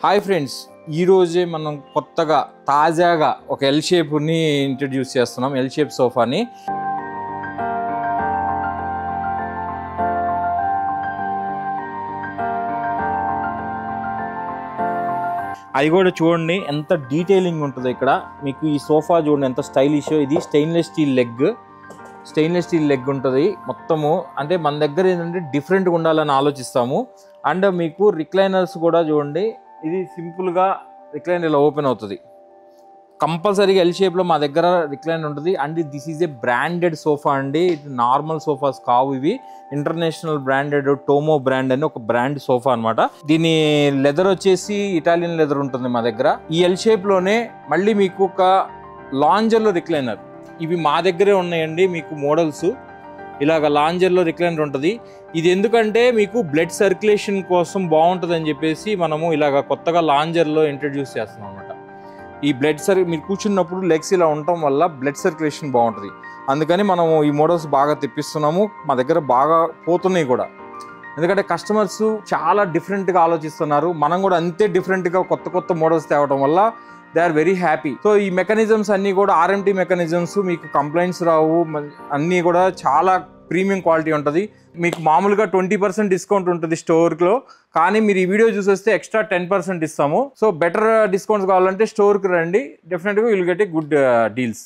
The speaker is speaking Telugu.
హాయ్ ఫ్రెండ్స్, ఈరోజే మనం కొత్తగా తాజాగా ఒక ఎల్ షేప్ని ఇంట్రడ్యూస్ చేస్తున్నాం. ఎల్ షేప్ సోఫాని. అది కూడా చూడండి ఎంత డీటెయిలింగ్ ఉంటుందో ఇక్కడ. మీకు ఈ సోఫా చూడండి ఎంత స్టైలిష్. ఇది స్టెయిన్లెస్ స్టీల్ లెగ్ ఉంటుంది మొత్తము. అంటే మన దగ్గర ఏంటంటే డిఫరెంట్గా ఉండాలని ఆలోచిస్తాము. అండ్ మీకు రిక్లైనర్స్ కూడా చూడండి, ఇది సింపుల్గా రిక్లైనర్ ఇలా ఓపెన్ అవుతుంది. కంపల్సరీగా ఎల్ షేప్లో మా దగ్గర రిక్లైనర్ ఉంటుంది. And this is a branded sofa అండి. ఇది నార్మల్ సోఫాస్ కావు, ఇవి ఇంటర్నేషనల్ బ్రాండెడ్ టోమో బ్రాండ్ అని ఒక బ్రాండ్ సోఫా అనమాట. దీని లెదర్ వచ్చేసి ఇటాలియన్ లెదర్ ఉంటుంది మా దగ్గర. ఈ ఎల్ షేప్లోనే మళ్ళీ మీకు ఒక లాంజర్లో రిక్లైనర్, ఇవి మా దగ్గరే ఉన్నాయండి. మీకు మోడల్స్ ఇలాగ లాంజర్లో రిక్లైనర్ ఉంటుంది. ఇది ఎందుకంటే మీకు బ్లడ్ సర్క్యులేషన్ కోసం బాగుంటుంది అని చెప్పేసి మనము ఇలాగ కొత్తగా లాంజర్లో ఇంట్రడ్యూస్ చేస్తున్నాం అనమాట. ఈ మీరు కూర్చున్నప్పుడు లెగ్స్ ఇలా ఉండటం వల్ల బ్లడ్ సర్క్యులేషన్ బాగుంటుంది. అందుకని మనము ఈ మోడల్స్ బాగా తెప్పిస్తున్నాము. మా దగ్గర బాగా పోతున్నాయి కూడా. ఎందుకంటే కస్టమర్స్ చాలా డిఫరెంట్గా ఆలోచిస్తున్నారు. మనం కూడా అంతే డిఫరెంట్గా కొత్త మోడల్స్ తేవడం వల్ల they are very happy. So ఈ మెకానిజమ్స్ అన్నీ కూడా RMT మెకానిజమ్స్, మీకు కంప్లైంట్స్ రావు, అన్నీ కూడా చాలా ప్రీమియం క్వాలిటీ ఉంటుంది. మీకు మామూలుగా 20% డిస్కౌంట్ ఉంటుంది స్టోర్లో, కానీ మీరు ఈ వీడియో చూసేస్తే ఎక్స్ట్రా 10% ఇస్తాము. సో బెటర్ డిస్కౌంట్స్ కావాలంటే స్టోర్కి రండి, డెఫినెట్గా will get a good deals.